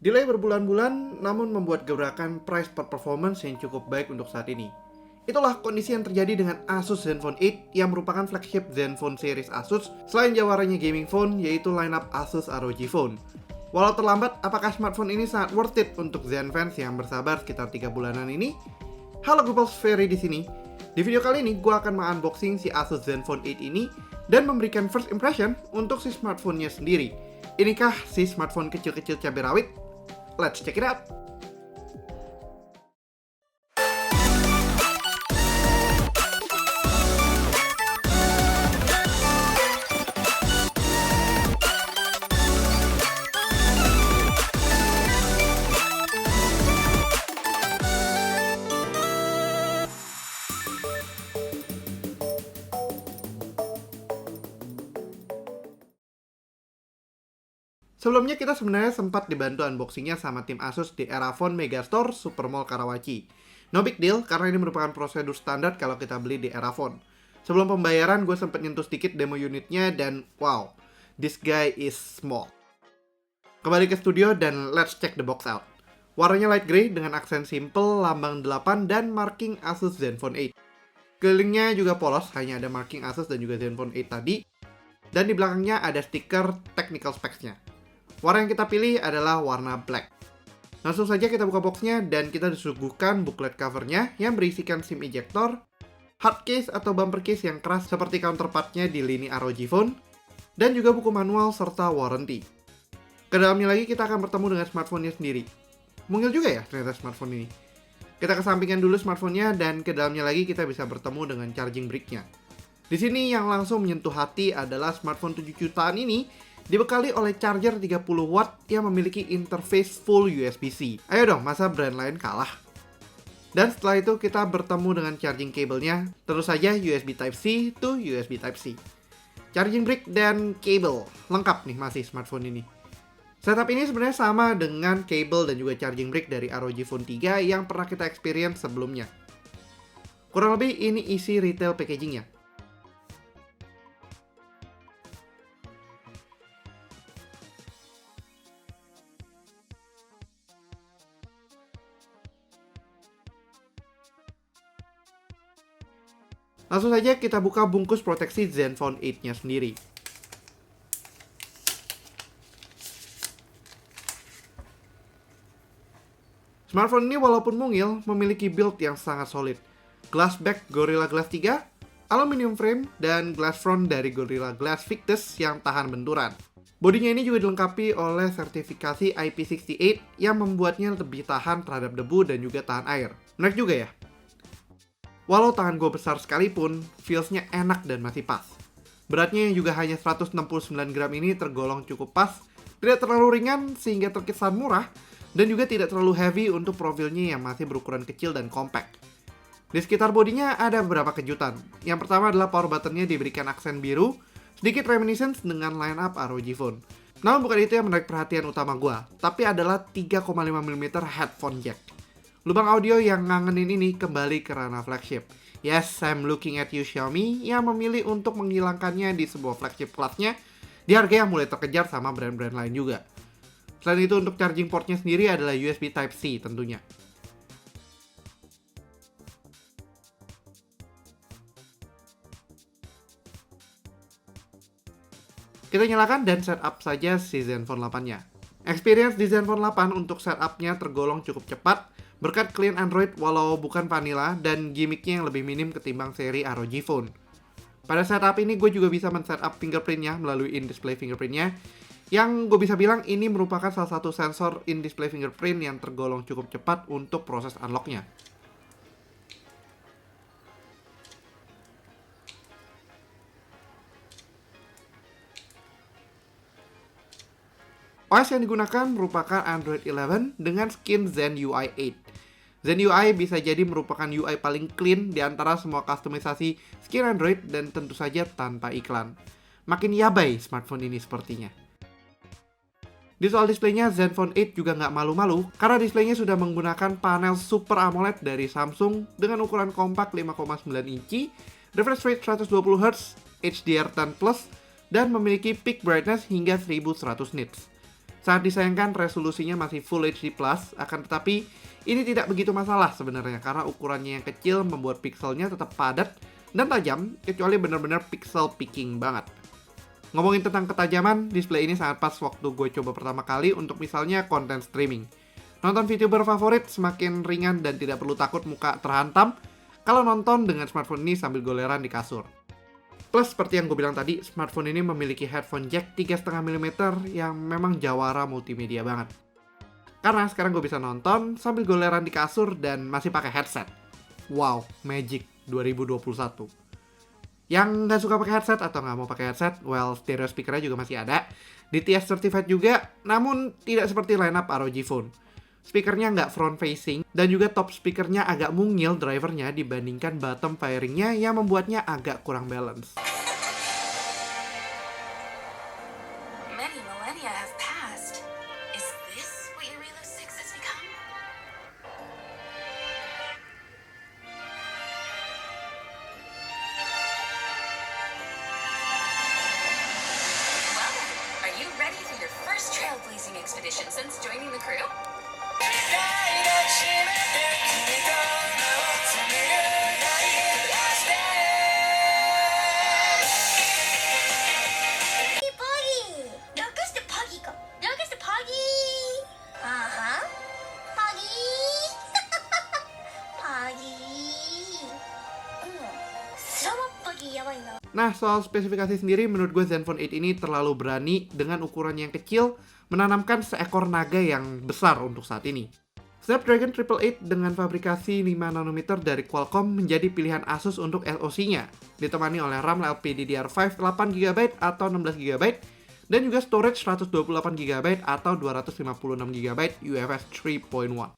Delay berbulan-bulan namun membuat gebrakan price per performance yang cukup baik untuk saat ini. Itulah kondisi yang terjadi dengan Asus Zenfone 8 yang merupakan flagship Zenfone series Asus selain jawarannya gaming phone yaitu lineup Asus ROG Phone. Walau terlambat, apakah smartphone ini sangat worth it untuk Zen fans yang bersabar sekitar 3 bulanan ini? Halo Grupals, Ferry di sini. Di video kali ini gue akan mengunboxing si Asus Zenfone 8 ini dan memberikan first impression untuk si smartphone-nya sendiri. Inikah si smartphone kecil-kecil cabai rawit? Let's check it out! Sebelumnya kita sebenarnya sempat dibantu unboxingnya sama tim Asus di Erafone Megastore Supermall Karawaci. No big deal, karena ini merupakan prosedur standar kalau kita beli di Erafone. Sebelum pembayaran, gue sempat nyentuh sedikit demo unitnya dan wow, this guy is small. Kembali ke studio dan let's check the box out. Warnanya light grey dengan aksen simple, lambang 8 dan marking Asus Zenfone 8. Kelilingnya juga polos, hanya ada marking Asus dan juga Zenfone 8 tadi. Dan di belakangnya ada stiker technical specs-nya. Warna yang kita pilih adalah warna black. Langsung saja kita buka boxnya dan kita disuguhkan booklet covernya yang berisikan SIM ejector, hard case atau bumper case yang keras seperti counterpartnya di lini ROG Phone, dan juga buku manual serta warranty. Ke dalamnya lagi kita akan bertemu dengan smartphone-nya sendiri. Mungil juga ya ternyata smartphone ini. Kita kesampingkan dulu smartphone-nya dan ke dalamnya lagi kita bisa bertemu dengan charging brick-nya. Di sini yang langsung menyentuh hati adalah smartphone 7 jutaan ini dibekali oleh charger 30 watt yang memiliki interface full USB-C. Ayo dong, masa brand lain kalah? Dan setelah itu kita bertemu dengan charging cable-nya, tentu saja USB Type-C to USB Type-C. Charging brick dan cable, lengkap nih masih smartphone ini. Setup ini sebenarnya sama dengan cable dan juga charging brick dari ROG Phone 3 yang pernah kita experience sebelumnya. Kurang lebih ini isi retail packaging-nya. Langsung saja kita buka bungkus proteksi Zenfone 8-nya sendiri. Smartphone ini walaupun mungil, memiliki build yang sangat solid. Glass back Gorilla Glass 3, aluminium frame, dan glass front dari Gorilla Glass Victus yang tahan benturan. Bodinya ini juga dilengkapi oleh sertifikasi IP68 yang membuatnya lebih tahan terhadap debu dan juga tahan air. Menarik juga ya? Walau tangan gue besar sekalipun, feels-nya enak dan masih pas. Beratnya yang juga hanya 169 gram ini tergolong cukup pas, tidak terlalu ringan sehingga terkesan murah, dan juga tidak terlalu heavy untuk profilnya yang masih berukuran kecil dan compact. Di sekitar bodinya ada beberapa kejutan. Yang pertama adalah power button-nya diberikan aksen biru, sedikit reminiscence dengan line-up ROG Phone. Namun bukan itu yang menarik perhatian utama gue, tapi adalah 3,5 mm headphone jack. Lubang audio yang ngangenin ini kembali ke ranah flagship. Yes, I'm looking at you Xiaomi yang memilih untuk menghilangkannya di sebuah flagship kelasnya di harga yang mulai terkejar sama brand-brand lain juga. Selain itu untuk charging portnya sendiri adalah USB Type-C tentunya. Kita nyalakan dan setup saja si Zenfone 8-nya. Experience di Zenfone 8 untuk setupnya tergolong cukup cepat, berkat clean Android walau bukan vanilla dan gimmicknya yang lebih minim ketimbang seri ROG Phone. Pada setup ini gue juga bisa men-setup fingerprintnya melalui in-display fingerprintnya, yang gue bisa bilang ini merupakan salah satu sensor in-display fingerprint yang tergolong cukup cepat untuk proses unlocknya. OS yang digunakan merupakan Android 11 dengan skin Zen UI 8. Zen UI bisa jadi merupakan UI paling clean di antara semua kustomisasi skin Android dan tentu saja tanpa iklan. Makin yabai smartphone ini sepertinya. Di soal displaynya, Zenfone 8 juga nggak malu-malu karena displaynya sudah menggunakan panel Super AMOLED dari Samsung dengan ukuran kompak 5,9 inci, refresh rate 120Hz, HDR10+, dan memiliki peak brightness hingga 1100 nits. Sangat disayangkan resolusinya masih Full HD+, akan tetapi ini tidak begitu masalah sebenarnya karena ukurannya yang kecil membuat pikselnya tetap padat dan tajam, kecuali benar-benar pixel picking banget. Ngomongin tentang ketajaman, display ini sangat pas waktu gue coba pertama kali untuk misalnya konten streaming. Nonton VTuber favorit semakin ringan dan tidak perlu takut muka terhantam kalau nonton dengan smartphone ini sambil goleran di kasur. Plus, seperti yang gue bilang tadi, smartphone ini memiliki headphone jack 3,5 mm yang memang jawara multimedia banget. Karena sekarang gue bisa nonton sambil goleran di kasur dan masih pakai headset. Wow, magic 2021. Yang nggak suka pakai headset atau nggak mau pakai headset, well, stereo speakernya juga masih ada. DTS certified juga, namun tidak seperti lineup ROG Phone. Speakernya nggak front facing, dan juga top speakernya agak mungil drivernya dibandingkan bottom fairingnya yang membuatnya agak kurang balance. Many millennia have passed. Is this what your real six has become? Well, are you ready for your first trailblazing expedition since joining the crew? Poggy! Youngest Poggy ko. Youngest Poggy! Uh-huh. Poggy! Poggy! Sama Poggy yabai na. Nah, soal spesifikasi sendiri, menurut gue Zenfone 8 ini terlalu berani dengan ukuran yang kecil menanamkan seekor naga yang besar untuk saat ini. Snapdragon 888 dengan fabrikasi 5 nanometer dari Qualcomm menjadi pilihan Asus untuk SoC-nya, ditemani oleh RAM LPDDR5 8GB atau 16GB, dan juga storage 128GB atau 256GB UFS 3.1.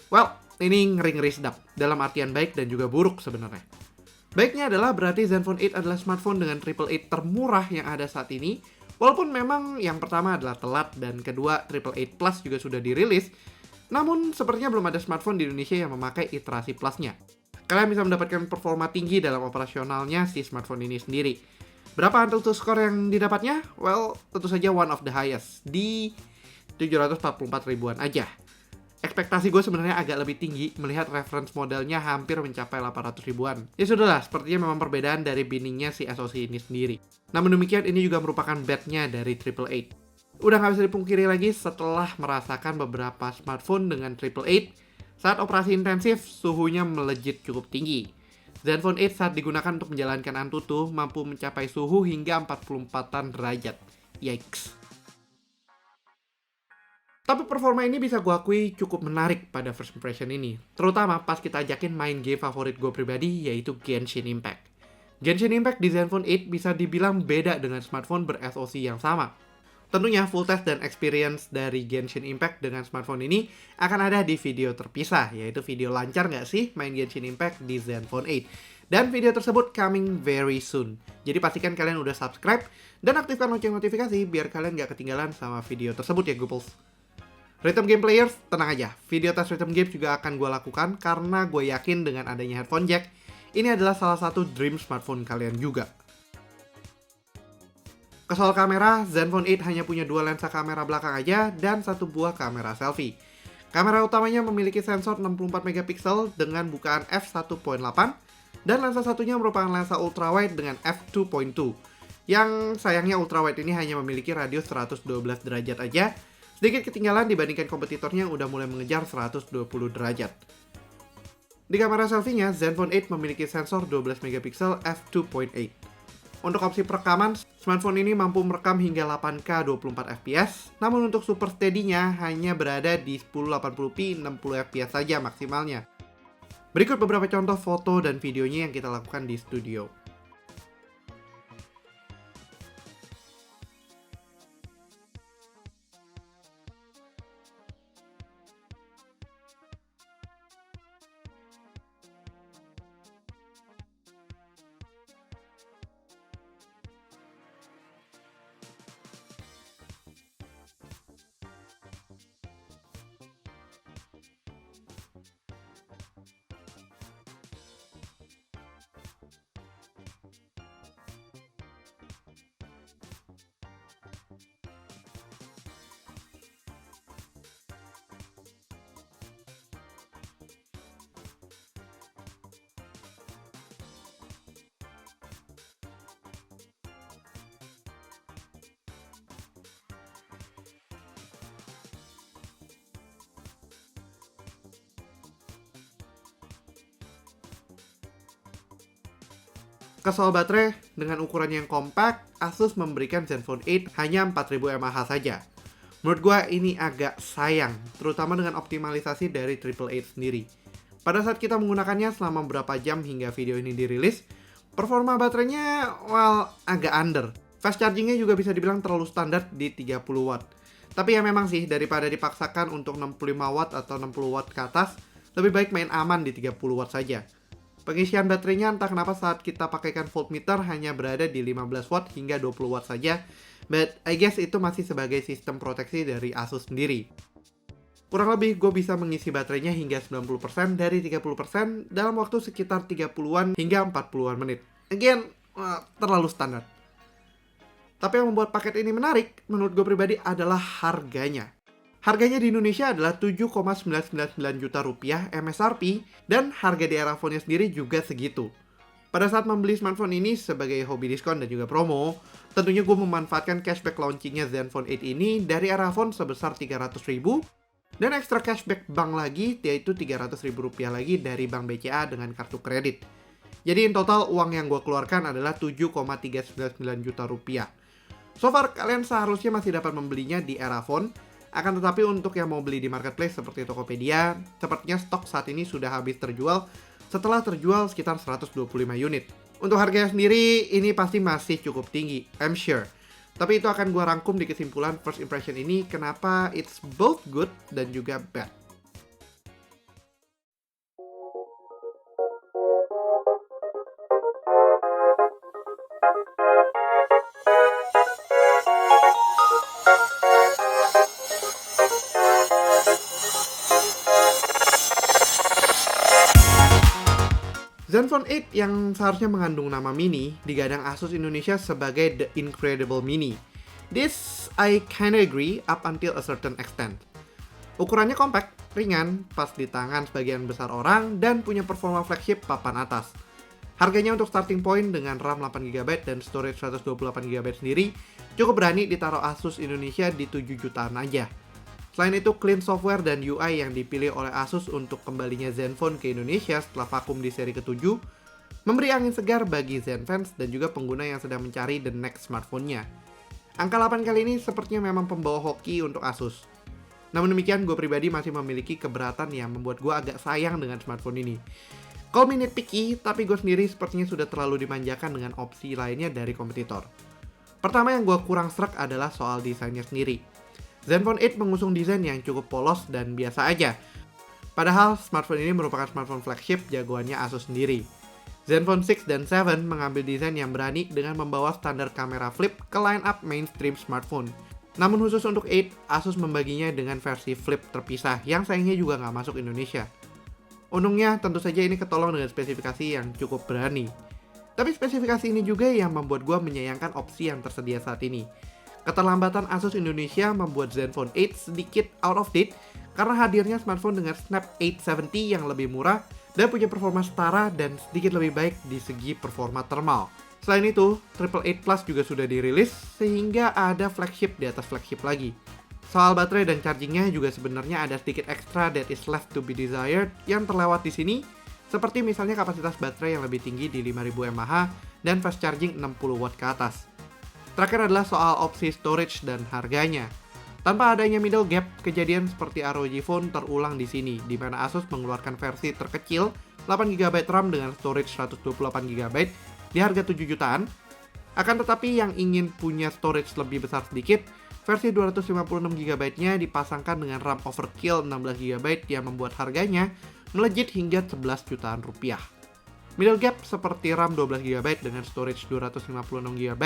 Well, ini ngeri-ngeri sedap, dalam artian baik dan juga buruk sebenarnya. Baiknya adalah berarti Zenfone 8 adalah smartphone dengan 888 termurah yang ada saat ini, walaupun memang yang pertama adalah telat dan kedua 888 Plus juga sudah dirilis, namun sepertinya belum ada smartphone di Indonesia yang memakai iterasi Plus-nya. Kalian bisa mendapatkan performa tinggi dalam operasionalnya si smartphone ini sendiri. Berapa AnTuTu score yang didapatnya? Well, tentu saja one of the highest, di 744 ribuan aja. Ekspektasi gue sebenarnya agak lebih tinggi melihat reference modelnya hampir mencapai 800 ribuan. Ya sudahlah, sepertinya memang perbedaan dari binningnya si SoC ini sendiri. Namun demikian, ini juga merupakan bet-nya dari 888. Udah nggak bisa dipungkiri lagi setelah merasakan beberapa smartphone dengan 888, saat operasi intensif, suhunya melejit cukup tinggi. Zenfone 8 saat digunakan untuk menjalankan AnTuTu mampu mencapai suhu hingga 44-an derajat. Yikes. Tapi performa ini bisa gue akui cukup menarik pada first impression ini. Terutama pas kita ajakin main game favorit gue pribadi, yaitu Genshin Impact. Genshin Impact di Zenfone 8 bisa dibilang beda dengan smartphone ber-SoC yang sama. Tentunya full test dan experience dari Genshin Impact dengan smartphone ini akan ada di video terpisah, yaitu video lancar nggak sih main Genshin Impact di Zenfone 8. Dan video tersebut coming very soon. Jadi pastikan kalian udah subscribe dan aktifkan lonceng notifikasi biar kalian nggak ketinggalan sama video tersebut ya Gooples. Rhythm Game Players, tenang aja, video tes Rhythm Game juga akan gue lakukan karena gue yakin dengan adanya headphone jack, ini adalah salah satu dream smartphone kalian juga. Ke soal kamera, Zenfone 8 hanya punya dua lensa kamera belakang aja dan satu buah kamera selfie. Kamera utamanya memiliki sensor 64 megapiksel dengan bukaan f1.8 dan lensa satunya merupakan lensa ultrawide dengan f2.2. Yang sayangnya ultrawide ini hanya memiliki radius 112 derajat aja, sedikit ketinggalan dibandingkan kompetitornya yang udah mulai mengejar 120 derajat. Di kamera selfie-nya, Zenfone 8 memiliki sensor 12 megapiksel f2.8. Untuk opsi perekaman, smartphone ini mampu merekam hingga 8K 24 fps, namun untuk super steady-nya hanya berada di 1080p 60 fps saja maksimalnya. Berikut beberapa contoh foto dan videonya yang kita lakukan di studio. Ke soal baterai, dengan ukuran yang kompak, Asus memberikan Zenfone 8 hanya 4000 mAh saja. Menurut gua ini agak sayang, terutama dengan optimalisasi dari Triple 8 sendiri. Pada saat kita menggunakannya selama beberapa jam hingga video ini dirilis, performa baterainya, agak under. Fast chargingnya juga bisa dibilang terlalu standar di 30 watt. Tapi ya memang sih, daripada dipaksakan untuk 65 watt atau 60 watt ke atas, lebih baik main aman di 30 watt saja. Pengisian baterainya entah kenapa saat kita pakaikan voltmeter hanya berada di 15 watt hingga 20 watt saja, but I guess itu masih sebagai sistem proteksi dari Asus sendiri. Kurang lebih gue bisa mengisi baterainya hingga 90% dari 30% dalam waktu sekitar 30-an hingga 40-an menit. Again, terlalu standar. Tapi yang membuat paket ini menarik, menurut gue pribadi adalah harganya. Harganya di Indonesia adalah 7,999 juta rupiah MSRP, dan harga di Eraphone-nya sendiri juga segitu. Pada saat membeli smartphone ini sebagai hobi diskon dan juga promo, tentunya gue memanfaatkan cashback launchingnya Zenfone 8 ini dari Eraphone sebesar 300.000, dan ekstra cashback bank lagi, yaitu 300.000 rupiah lagi dari Bank BCA dengan kartu kredit. Jadi in total uang yang gue keluarkan adalah 7,399 juta rupiah. So far, kalian seharusnya masih dapat membelinya di Eraphone. Akan tetapi untuk yang mau beli di marketplace seperti Tokopedia, sepertinya stok saat ini sudah habis terjual setelah terjual sekitar 125 unit. Untuk harganya sendiri, ini pasti masih cukup tinggi, I'm sure. Tapi itu akan gua rangkum di kesimpulan first impression ini, kenapa it's both good dan juga bad. Zenfone 8 yang seharusnya mengandung nama Mini digadang Asus Indonesia sebagai The Incredible Mini. This I kinda agree up until a certain extent. Ukurannya compact, ringan, pas di tangan sebagian besar orang, dan punya performa flagship papan atas. Harganya untuk starting point dengan RAM 8GB dan storage 128GB sendiri cukup berani ditaruh Asus Indonesia di 7 jutaan aja. Selain itu, clean software dan UI yang dipilih oleh Asus untuk kembalinya Zenfone ke Indonesia setelah vakum di seri ke-7 memberi angin segar bagi Zen fans dan juga pengguna yang sedang mencari the next smartphone-nya. Angka 8 kali ini sepertinya memang pembawa hoki untuk Asus. Namun demikian, gue pribadi masih memiliki keberatan yang membuat gue agak sayang dengan smartphone ini. Call me nitpicky, tapi gue sendiri sepertinya sudah terlalu dimanjakan dengan opsi lainnya dari kompetitor. Pertama yang gue kurang srek adalah soal desainnya sendiri. Zenfone 8 mengusung desain yang cukup polos dan biasa aja. Padahal smartphone ini merupakan smartphone flagship jagoannya Asus sendiri. Zenfone 6 dan 7 mengambil desain yang berani dengan membawa standar kamera flip ke line-up mainstream smartphone. Namun khusus untuk 8, Asus membaginya dengan versi flip terpisah yang sayangnya juga nggak masuk Indonesia. Untungnya tentu saja ini ketolong dengan spesifikasi yang cukup berani. Tapi spesifikasi ini juga yang membuat gue menyayangkan opsi yang tersedia saat ini. Keterlambatan Asus Indonesia membuat Zenfone 8 sedikit out of date karena hadirnya smartphone dengan Snap 870 yang lebih murah dan punya performa setara dan sedikit lebih baik di segi performa thermal. Selain itu, Triple 8 Plus juga sudah dirilis sehingga ada flagship di atas flagship lagi. Soal baterai dan chargingnya juga sebenarnya ada sedikit ekstra that is left to be desired yang terlewat di sini, seperti misalnya kapasitas baterai yang lebih tinggi di 5000 mAh dan fast charging 60 watt ke atas. Terakhir adalah soal opsi storage dan harganya. Tanpa adanya middle gap, kejadian seperti ROG Phone terulang di sini, di mana Asus mengeluarkan versi terkecil 8GB RAM dengan storage 128GB di harga 7 jutaan. Akan tetapi yang ingin punya storage lebih besar sedikit, versi 256GB-nya dipasangkan dengan RAM overkill 16GB yang membuat harganya melejit hingga 11 jutaan rupiah. Middle gap seperti RAM 12GB dengan storage 256GB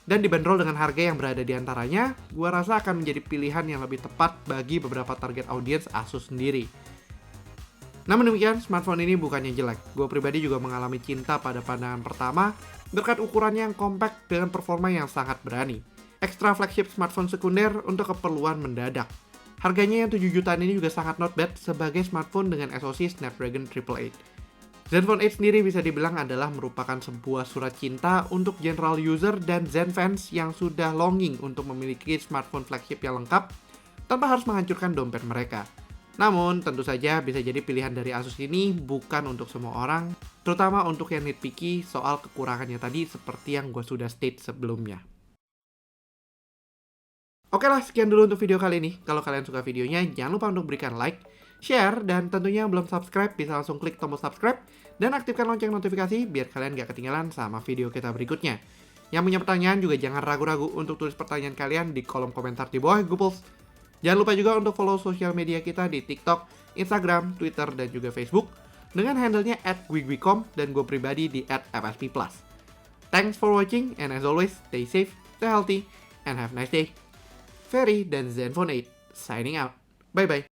dan dibanderol dengan harga yang berada di antaranya, gua rasa akan menjadi pilihan yang lebih tepat bagi beberapa target audiens Asus sendiri. Namun demikian, smartphone ini bukannya jelek. Gua pribadi juga mengalami cinta pada pandangan pertama berkat ukurannya yang compact dengan performa yang sangat berani. Ekstra flagship smartphone sekunder untuk keperluan mendadak. Harganya yang 7 jutaan ini juga sangat not bad sebagai smartphone dengan SoC Snapdragon 888. Zenfone 8 sendiri bisa dibilang adalah merupakan sebuah surat cinta untuk general user dan Zen fans yang sudah longing untuk memiliki smartphone flagship yang lengkap tanpa harus menghancurkan dompet mereka. Namun, tentu saja bisa jadi pilihan dari Asus ini bukan untuk semua orang, Terutama untuk yang nitpicky soal kekurangannya tadi seperti yang gue sudah state sebelumnya. Oke lah, sekian dulu untuk video kali ini. Kalau kalian suka videonya, jangan lupa untuk berikan like, share, dan tentunya yang belum subscribe bisa langsung klik tombol subscribe dan aktifkan lonceng notifikasi biar kalian gak ketinggalan sama video kita berikutnya. Yang punya pertanyaan juga jangan ragu-ragu untuk tulis pertanyaan kalian di kolom komentar di bawah Googles. Jangan lupa juga untuk follow sosial media kita di TikTok, Instagram, Twitter, dan juga Facebook dengan handle-nya @wigwicom dan gue pribadi di @fsp+. Thanks for watching and as always, stay safe, stay healthy, and have a nice day. Ferry dan Zenfone 8 signing out. Bye-bye.